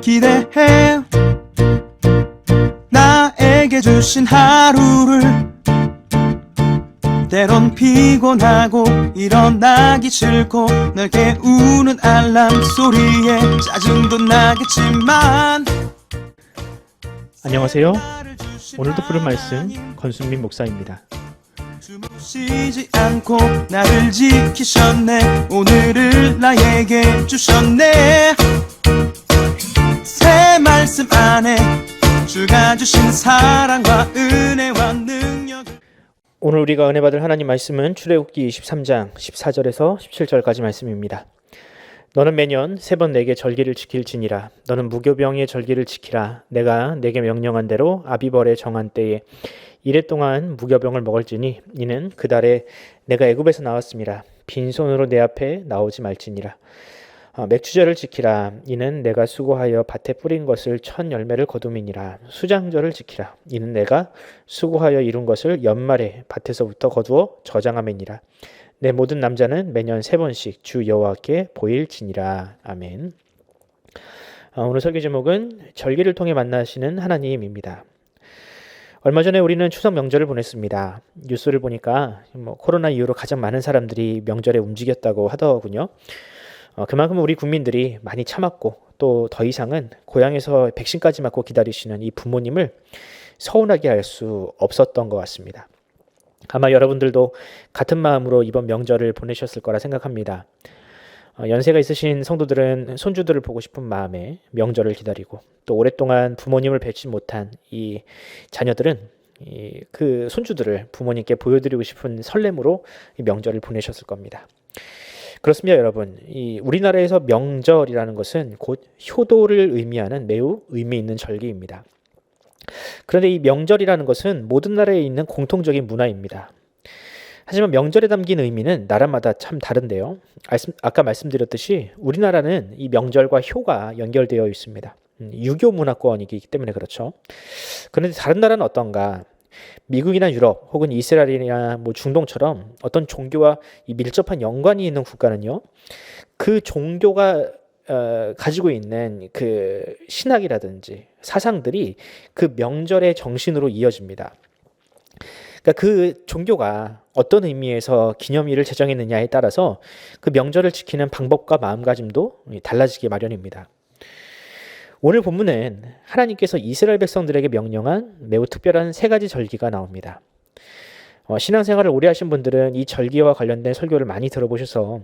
기대해 나에게 주신 하루를 때론 피곤하고 일어나기 싫고 널 깨우는 알람 소리에 짜증도 나겠지만 안녕하세요. 오늘도 부른 말씀 권순민 목사입니다. 쉬지 않고 나를 지키셨네. 오늘을 나에게 주셨네. 새 말씀 안에 주가 주신 사랑과 은혜와 능력. 오늘 우리가 은혜 받을 하나님 말씀은 출애굽기 23장 14절에서 17절까지 말씀입니다. 너는 매년 3번 내게 절기를 지킬지니라. 너는 무교병의 절기를 지키라. 내가 내게 명령한 대로 아비벌에 정한 때에 이래 동안 무교병을 먹을지니 이는 그 달에 내가 애굽에서 나왔음이라. 빈손으로 내 앞에 나오지 말지니라. 맥추절을 지키라. 이는 내가 수고하여 밭에 뿌린 것을 첫 열매를 거둠이니라. 수장절을 지키라. 이는 내가 수고하여 이룬 것을 연말에 밭에서부터 거두어 저장함이니라. 내 모든 남자는 매년 3번씩 주 여호와께 보일지니라. 아멘. 오늘 설교 제목은 절기를 통해 만나시는 하나님입니다. 얼마 전에 우리는 추석 명절을 보냈습니다. 뉴스를 보니까 코로나 이후로 가장 많은 사람들이 명절에 움직였다고 하더군요. 그만큼 우리 국민들이 많이 참았고 또 더 이상은 고향에서 백신까지 맞고 기다리시는 이 부모님을 서운하게 할 수 없었던 것 같습니다. 아마 여러분들도 같은 마음으로 이번 명절을 보내셨을 거라 생각합니다. 연세가 있으신 성도들은 손주들을 보고 싶은 마음에 명절을 기다리고 또 오랫동안 부모님을 뵙지 못한 이 자녀들은 그 손주들을 부모님께 보여드리고 싶은 설렘으로 이 명절을 보내셨을 겁니다. 그렇습니다, 여러분. 이 우리나라에서 명절이라는 것은 곧 효도를 의미하는 매우 의미 있는 절기입니다. 그런데 이 명절이라는 것은 모든 나라에 있는 공통적인 문화입니다. 하지만 명절에 담긴 의미는 나라마다 참 다른데요. 아까 말씀드렸듯이 우리나라는 이 명절과 효가 연결되어 있습니다. 유교 문화권이기 때문에 그렇죠. 그런데 다른 나라는 어떤가? 미국이나 유럽 혹은 이스라엘이나 중동처럼 어떤 종교와 이 밀접한 연관이 있는 국가는요, 그 종교가 가지고 있는 그 신학이라든지 사상들이 그 명절의 정신으로 이어집니다. 그러니까 그 종교가 어떤 의미에서 기념일을 제정했느냐에 따라서 그 명절을 지키는 방법과 마음가짐도 달라지기 마련입니다. 오늘 본문은 하나님께서 이스라엘 백성들에게 명령한 매우 특별한 3가지 절기가 나옵니다. 신앙생활을 오래 하신 분들은 이 절기와 관련된 설교를 많이 들어보셔서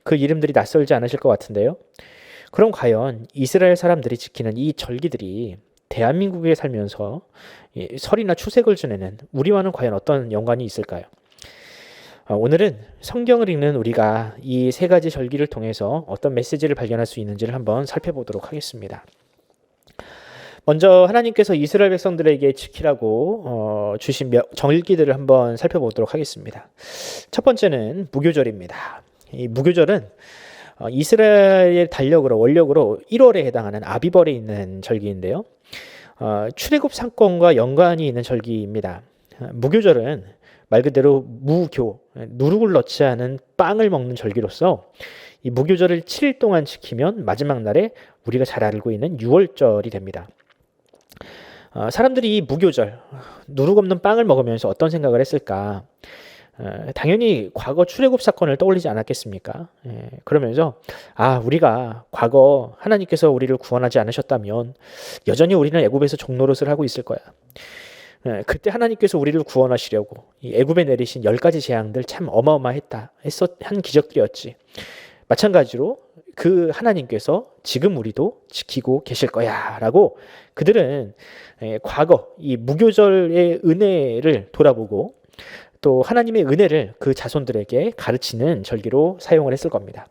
그 이름들이 낯설지 않으실 것 같은데요. 그럼 과연 이스라엘 사람들이 지키는 이 절기들이 대한민국에 살면서 설이나 추석을 지내는 우리와는 과연 어떤 연관이 있을까요? 오늘은 성경을 읽는 우리가 이 3가지 절기를 통해서 어떤 메시지를 발견할 수 있는지를 한번 살펴보도록 하겠습니다. 먼저 하나님께서 이스라엘 백성들에게 지키라고 주신 절기들을 한번 살펴보도록 하겠습니다. 첫 번째는 무교절입니다. 이 무교절은 이스라엘의 원력으로 1월에 해당하는 아비벌에 있는 절기인데요. 출애굽 사건과 연관이 있는 절기입니다. 무교절은 말 그대로 무교, 누룩을 넣지 않은 빵을 먹는 절기로서 이 무교절을 7일 동안 지키면 마지막 날에 우리가 잘 알고 있는 유월절이 됩니다. 사람들이 이 무교절, 누룩 없는 빵을 먹으면서 어떤 생각을 했을까? 당연히 과거 출애굽 사건을 떠올리지 않았겠습니까? 그러면서 우리가 과거 하나님께서 우리를 구원하지 않으셨다면 여전히 우리는 애굽에서 종노릇을 하고 있을 거야. 그때 하나님께서 우리를 구원하시려고 이 애굽에 내리신 10가지 재앙들 참 어마어마했다. 한 기적들이었지. 마찬가지로 그 하나님께서 지금 우리도 지키고 계실 거야 라고 그들은 과거 이 무교절의 은혜를 돌아보고 또 하나님의 은혜를 그 자손들에게 가르치는 절기로 사용을 했을 겁니다.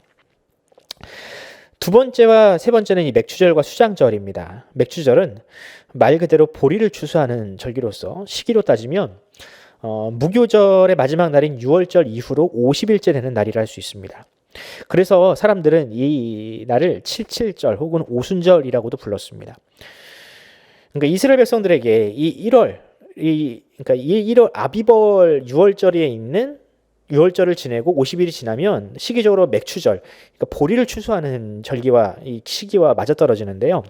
두 번째와 세 번째는 이 맥추절과 수장절입니다. 맥추절은 말 그대로 보리를 추수하는 절기로서 시기로 따지면 무교절의 마지막 날인 6월절 이후로 50일째 되는 날이라 할 수 있습니다. 그래서 사람들은 이 날을 77절 혹은 오순절이라고도 불렀습니다. 그러니까 이스라엘 백성들에게 이 1월 아비벌 6월절에 있는 6월절을 지내고 50일이 지나면 시기적으로 맥추절, 그러니까 보리를 추수하는 절기와 이 시기와 맞아떨어지는데요.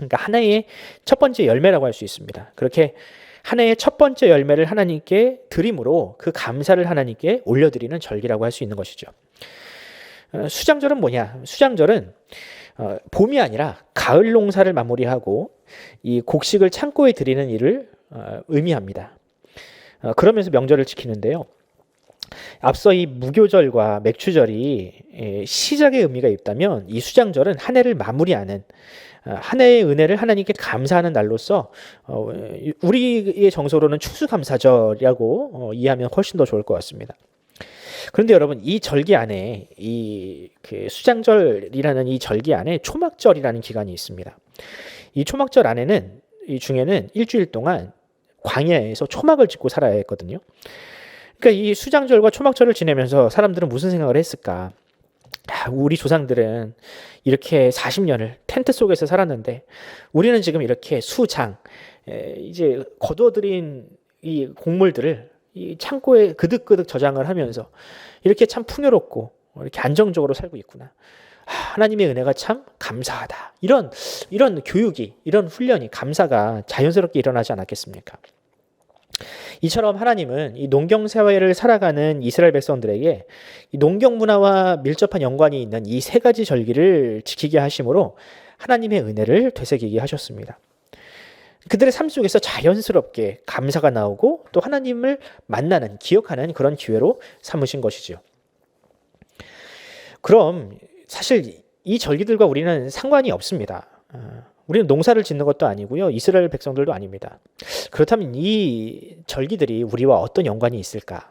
그러니까 한 해의 첫 번째 열매라고 할 수 있습니다. 그렇게 한 해의 첫 번째 열매를 하나님께 드림으로 그 감사를 하나님께 올려드리는 절기라고 할 수 있는 것이죠. 수장절은 뭐냐? 수장절은 봄이 아니라 가을 농사를 마무리하고 이 곡식을 창고에 드리는 일을 의미합니다. 그러면서 명절을 지키는데요. 앞서 이 무교절과 맥추절이 시작의 의미가 있다면 이 수장절은 한 해를 마무리하는 한 해의 은혜를 하나님께 감사하는 날로서 우리의 정서로는 추수감사절이라고 이해하면 훨씬 더 좋을 것 같습니다. 그런데 여러분, 이 절기 안에 그 수장절이라는 이 절기 안에 초막절이라는 기간이 있습니다. 이 초막절 안에는 이 중에는 일주일 동안 광야에서 초막을 짓고 살아야 했거든요. 그러니까 이 수장절과 초막절을 지내면서 사람들은 무슨 생각을 했을까? 우리 조상들은 이렇게 40년을 텐트 속에서 살았는데 우리는 지금 이렇게 수장 이제 거둬들인 이 곡물들을 이 창고에 그득그득 저장을 하면서 이렇게 참 풍요롭고 이렇게 안정적으로 살고 있구나. 하나님의 은혜가 참 감사하다. 이런 교육이, 이런 훈련이, 감사가 자연스럽게 일어나지 않았겠습니까? 이처럼 하나님은 이 농경 사회를 살아가는 이스라엘 백성들에게 이 농경 문화와 밀접한 연관이 있는 이 세 가지 절기를 지키게 하심으로 하나님의 은혜를 되새기게 하셨습니다. 그들의 삶 속에서 자연스럽게 감사가 나오고 또 하나님을 만나는, 기억하는 그런 기회로 삼으신 것이죠. 그럼 사실 이 절기들과 우리는 상관이 없습니다. 우리는 농사를 짓는 것도 아니고요. 이스라엘 백성들도 아닙니다. 그렇다면 이 절기들이 우리와 어떤 연관이 있을까?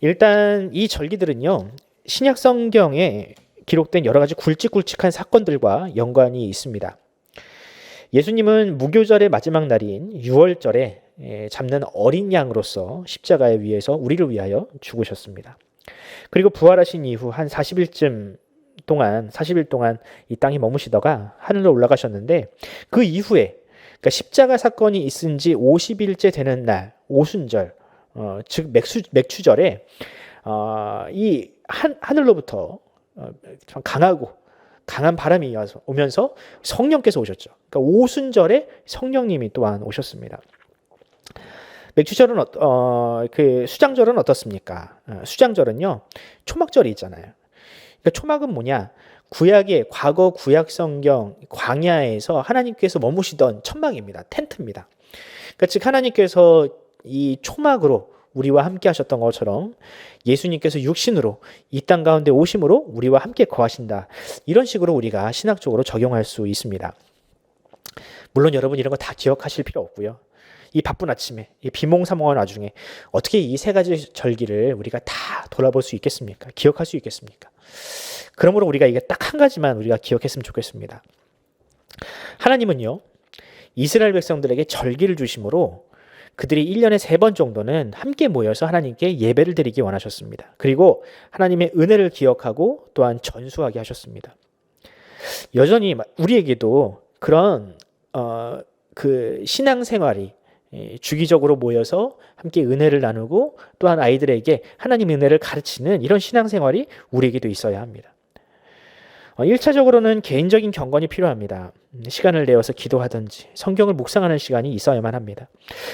일단 이 절기들은요, 신약 성경에 기록된 여러 가지 굵직굵직한 사건들과 연관이 있습니다. 예수님은 무교절의 마지막 날인 6월절에 잡는 어린 양으로서 십자가에 위에서 우리를 위하여 죽으셨습니다. 그리고 부활하신 이후 한 40일 동안 이 땅에 머무시다가 하늘로 올라가셨는데 그 이후에 그러니까 십자가 사건이 있은 지 50일째 되는 날 오순절 즉 맥추절에 이 하늘로부터 강한 바람이 오면서 성령께서 오셨죠. 그러니까 오순절에 성령님이 또한 오셨습니다. 맥추절은 그 수장절은 어떻습니까? 수장절은요 초막절이 있잖아요. 그러니까 초막은 뭐냐? 구약의 과거 구약 성경 광야에서 하나님께서 머무시던 천막입니다. 텐트입니다. 그러니까 즉 하나님께서 이 초막으로 우리와 함께 하셨던 것처럼 예수님께서 육신으로 이 땅 가운데 오심으로 우리와 함께 거하신다. 이런 식으로 우리가 신학적으로 적용할 수 있습니다. 물론 여러분 이런 거 다 기억하실 필요 없고요. 이 바쁜 아침에, 이 비몽사몽한 와중에 어떻게 이 세 가지 절기를 우리가 다 돌아볼 수 있겠습니까? 기억할 수 있겠습니까? 그러므로 우리가 이게 딱 한 가지만 우리가 기억했으면 좋겠습니다. 하나님은요, 이스라엘 백성들에게 절기를 주심으로 그들이 1년에 3번 정도는 함께 모여서 하나님께 예배를 드리기 원하셨습니다. 그리고 하나님의 은혜를 기억하고 또한 전수하게 하셨습니다. 여전히 우리에게도 그런 그 신앙생활이 주기적으로 모여서 함께 은혜를 나누고 또한 아이들에게 하나님의 은혜를 가르치는 이런 신앙생활이 우리에게도 있어야 합니다. 1차적으로는 개인적인 경건이 필요합니다. 시간을 내어서 기도하든지 성경을 묵상하는 시간이 있어야만 합니다.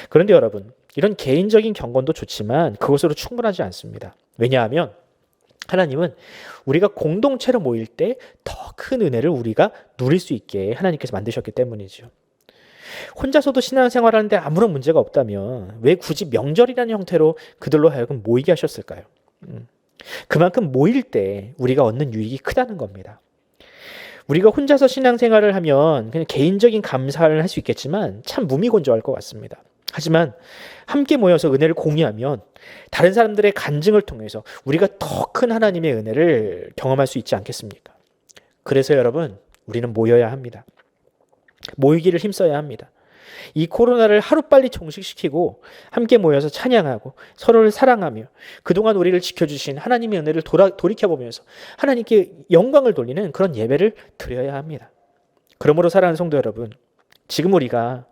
그런데 여러분, 이런 개인적인 경건도 좋지만 그것으로 충분하지 않습니다. 왜냐하면 하나님은 우리가 공동체로 모일 때 더 큰 은혜를 우리가 누릴 수 있게 하나님께서 만드셨기 때문이죠. 혼자서도 신앙생활하는데 아무런 문제가 없다면 왜 굳이 명절이라는 형태로 그들로 하여금 모이게 하셨을까요? 그만큼 모일 때 우리가 얻는 유익이 크다는 겁니다. 우리가 혼자서 신앙생활을 하면 그냥 개인적인 감사를 할 수 있겠지만 참 무미건조할 것 같습니다. 하지만 함께 모여서 은혜를 공유하면 다른 사람들의 간증을 통해서 우리가 더 큰 하나님의 은혜를 경험할 수 있지 않겠습니까? 그래서 여러분, 우리는 모여야 합니다. 모이기를 힘써야 합니다. 이 코로나를 하루빨리 종식시키고 함께 모여서 찬양하고 서로를 사랑하며 그동안 우리를 지켜주신 하나님의 은혜를 돌이켜보면서 하나님께 영광을 돌리는 그런 예배를 드려야 합니다. 그러므로 사랑하는 성도 여러분, 지금 우리가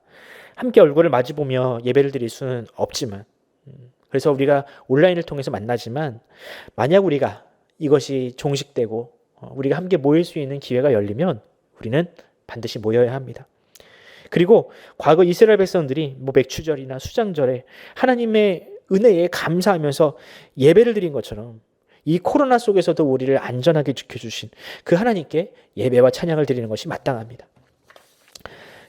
함께 얼굴을 마주보며 예배를 드릴 수는 없지만 그래서 우리가 온라인을 통해서 만나지만 만약 우리가 이것이 종식되고 우리가 함께 모일 수 있는 기회가 열리면 우리는 반드시 모여야 합니다. 그리고 과거 이스라엘 백성들이 맥추절이나 수장절에 하나님의 은혜에 감사하면서 예배를 드린 것처럼 이 코로나 속에서도 우리를 안전하게 지켜주신 그 하나님께 예배와 찬양을 드리는 것이 마땅합니다.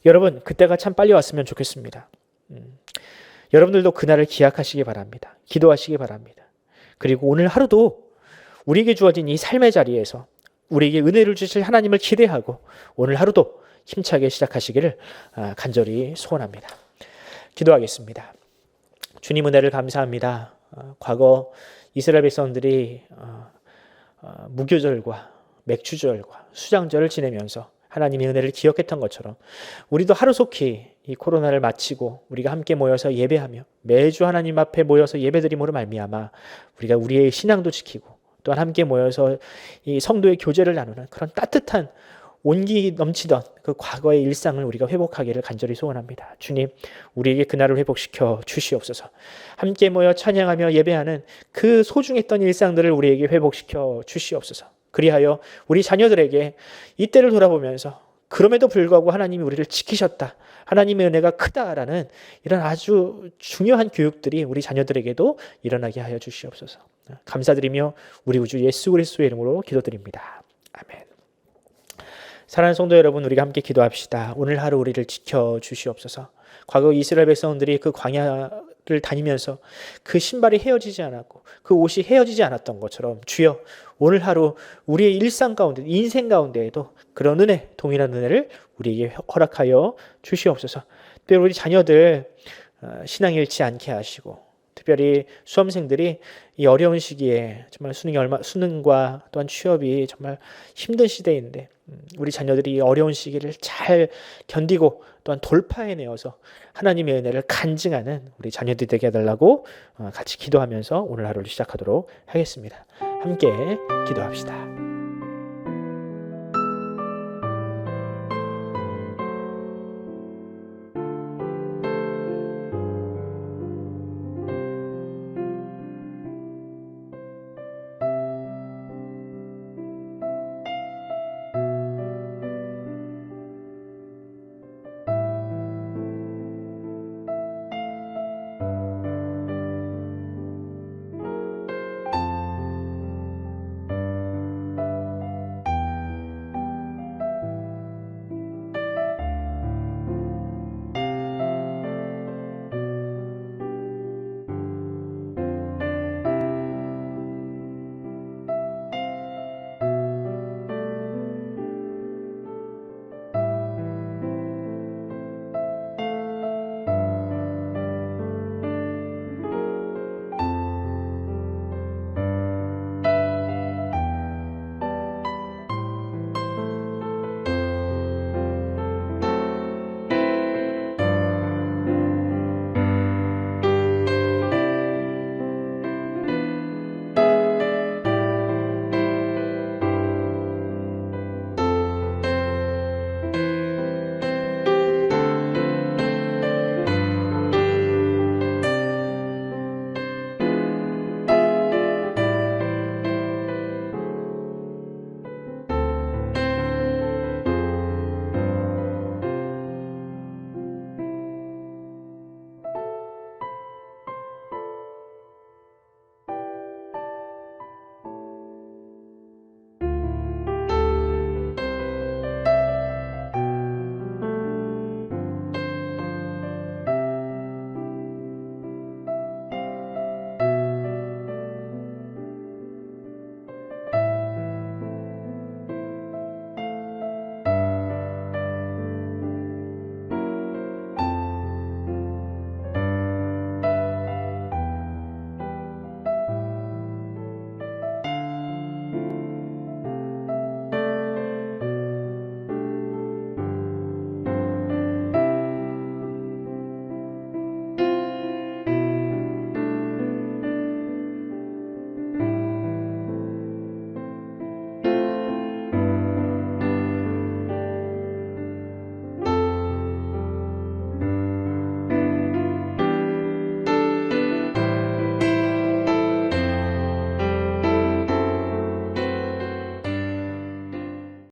여러분, 그때가 참 빨리 왔으면 좋겠습니다. 여러분들도 그날을 기약하시기 바랍니다. 기도하시기 바랍니다. 그리고 오늘 하루도 우리에게 주어진 이 삶의 자리에서 우리에게 은혜를 주실 하나님을 기대하고 오늘 하루도 힘차게 시작하시기를 간절히 소원합니다. 기도하겠습니다. 주님 은혜를 감사합니다. 과거 이스라엘 백성들이 무교절과 맥추절과 수장절을 지내면서 하나님의 은혜를 기억했던 것처럼 우리도 하루속히 이 코로나를 마치고 우리가 함께 모여서 예배하며 매주 하나님 앞에 모여서 예배드림으로 말미암아 우리가 우리의 신앙도 지키고 또한 함께 모여서 이 성도의 교제를 나누는 그런 따뜻한 온기 넘치던 그 과거의 일상을 우리가 회복하기를 간절히 소원합니다. 주님, 우리에게 그날을 회복시켜 주시옵소서. 함께 모여 찬양하며 예배하는 그 소중했던 일상들을 우리에게 회복시켜 주시옵소서. 그리하여 우리 자녀들에게 이때를 돌아보면서 그럼에도 불구하고 하나님이 우리를 지키셨다, 하나님의 은혜가 크다라는 이런 아주 중요한 교육들이 우리 자녀들에게도 일어나게 하여 주시옵소서. 감사드리며 우리 구주 예수 그리스도의 이름으로 기도드립니다. 아멘. 사랑하는 성도 여러분, 우리가 함께 기도합시다. 오늘 하루 우리를 지켜 주시옵소서. 과거 이스라엘 백성들이 그 광야를 다니면서 그 신발이 헤어지지 않았고 그 옷이 헤어지지 않았던 것처럼 주여, 오늘 하루 우리의 일상 가운데, 인생 가운데에도 그런 은혜, 동일한 은혜를 우리에게 허락하여 주시옵소서. 특별히 우리 자녀들 신앙 잃지 않게 하시고, 특별히 수험생들이 이 어려운 시기에 정말 수능과 또한 취업이 정말 힘든 시대인데 우리 자녀들이 어려운 시기를 잘 견디고 또한 돌파해내어서 하나님의 은혜를 간증하는 우리 자녀들이 되게 해달라고 같이 기도하면서 오늘 하루를 시작하도록 하겠습니다. 함께 기도합시다.